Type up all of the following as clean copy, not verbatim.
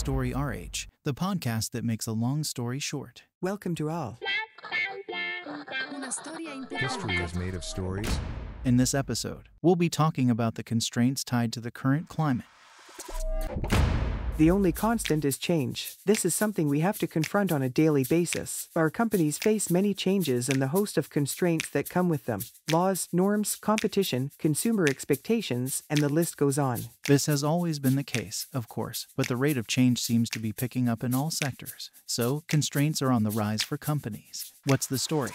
Story RH, the podcast that makes a long story short. Welcome to all. History is made of stories. In this episode, we'll be talking about the constraints tied to the current climate. The only constant is change. This is something we have to confront on a daily basis. Our companies face many changes and the host of constraints that come with them. Laws, norms, competition, consumer expectations, and the list goes on. This has always been the case, of course, but the rate of change seems to be picking up in all sectors. So, constraints are on the rise for companies. What's the story?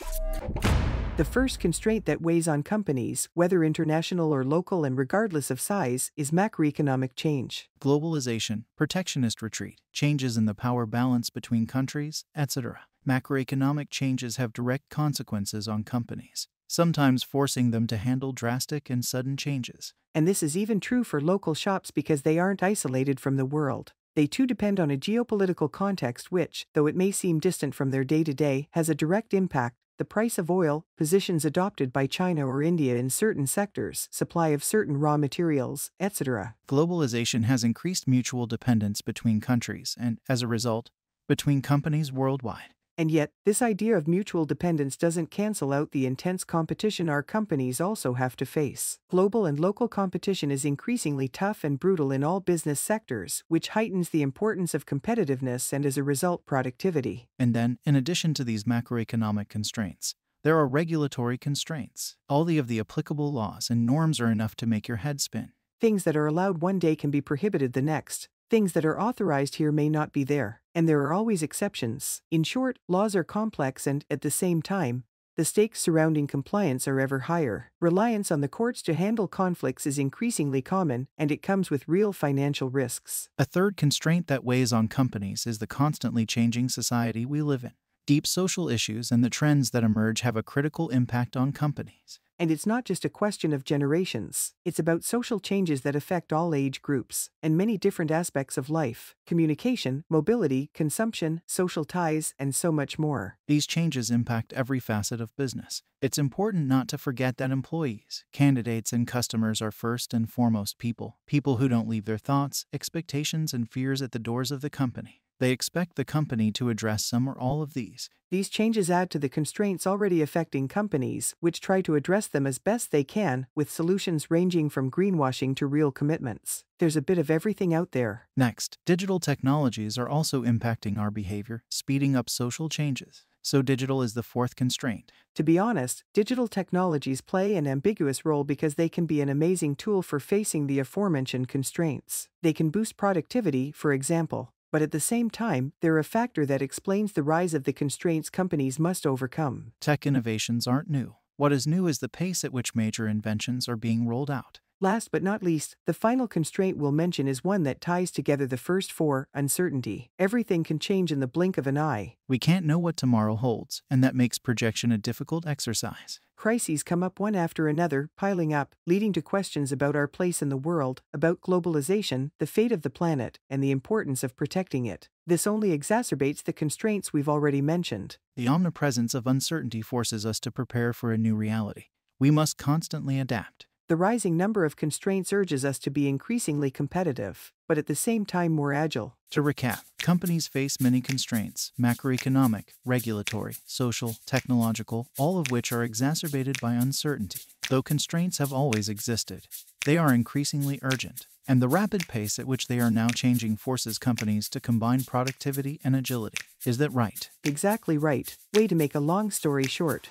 The first constraint that weighs on companies, whether international or local and regardless of size, is macroeconomic change. Globalization, protectionist retreat, changes in the power balance between countries, etc. Macroeconomic changes have direct consequences on companies, sometimes forcing them to handle drastic and sudden changes. And this is even true for local shops because they aren't isolated from the world. They too depend on a geopolitical context which, though it may seem distant from their day-to-day, has a direct impact. The price of oil, positions adopted by China or India in certain sectors, supply of certain raw materials, etc. Globalization has increased mutual dependence between countries and, as a result, between companies worldwide. And yet, this idea of mutual dependence doesn't cancel out the intense competition our companies also have to face. Global and local competition is increasingly tough and brutal in all business sectors, which heightens the importance of competitiveness and as a result productivity. And then, in addition to these macroeconomic constraints, there are regulatory constraints. All of the applicable laws and norms are enough to make your head spin. Things that are allowed one day can be prohibited the next. Things that are authorized here may not be there, and there are always exceptions. In short, laws are complex and, at the same time, the stakes surrounding compliance are ever higher. Reliance on the courts to handle conflicts is increasingly common, and it comes with real financial risks. A third constraint that weighs on companies is the constantly changing society we live in. Deep social issues and the trends that emerge have a critical impact on companies. And it's not just a question of generations. It's about social changes that affect all age groups and many different aspects of life: communication, mobility, consumption, social ties, and so much more. These changes impact every facet of business. It's important not to forget that employees, candidates, and customers are first and foremost people who don't leave their thoughts, expectations, and fears at the doors of the company. They expect the company to address some or all of these. These changes add to the constraints already affecting companies, which try to address them as best they can, with solutions ranging from greenwashing to real commitments. There's a bit of everything out there. Next, digital technologies are also impacting our behavior, speeding up social changes. So digital is the fourth constraint. To be honest, digital technologies play an ambiguous role because they can be an amazing tool for facing the aforementioned constraints. They can boost productivity, for example. But at the same time, they're a factor that explains the rise of the constraints companies must overcome. Tech innovations aren't new. What is new is the pace at which major inventions are being rolled out. Last but not least, the final constraint we'll mention is one that ties together the first four: uncertainty. Everything can change in the blink of an eye. We can't know what tomorrow holds, and that makes projection a difficult exercise. Crises come up one after another, piling up, leading to questions about our place in the world, about globalization, the fate of the planet, and the importance of protecting it. This only exacerbates the constraints we've already mentioned. The omnipresence of uncertainty forces us to prepare for a new reality. We must constantly adapt. The rising number of constraints urges us to be increasingly competitive, but at the same time more agile. To recap, companies face many constraints: macroeconomic, regulatory, social, technological, all of which are exacerbated by uncertainty. Though constraints have always existed, they are increasingly urgent, and the rapid pace at which they are now changing forces companies to combine productivity and agility. Is that right? Exactly right. Way to make a long story short.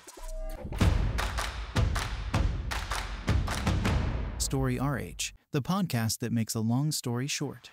Story RH, the podcast that makes a long story short.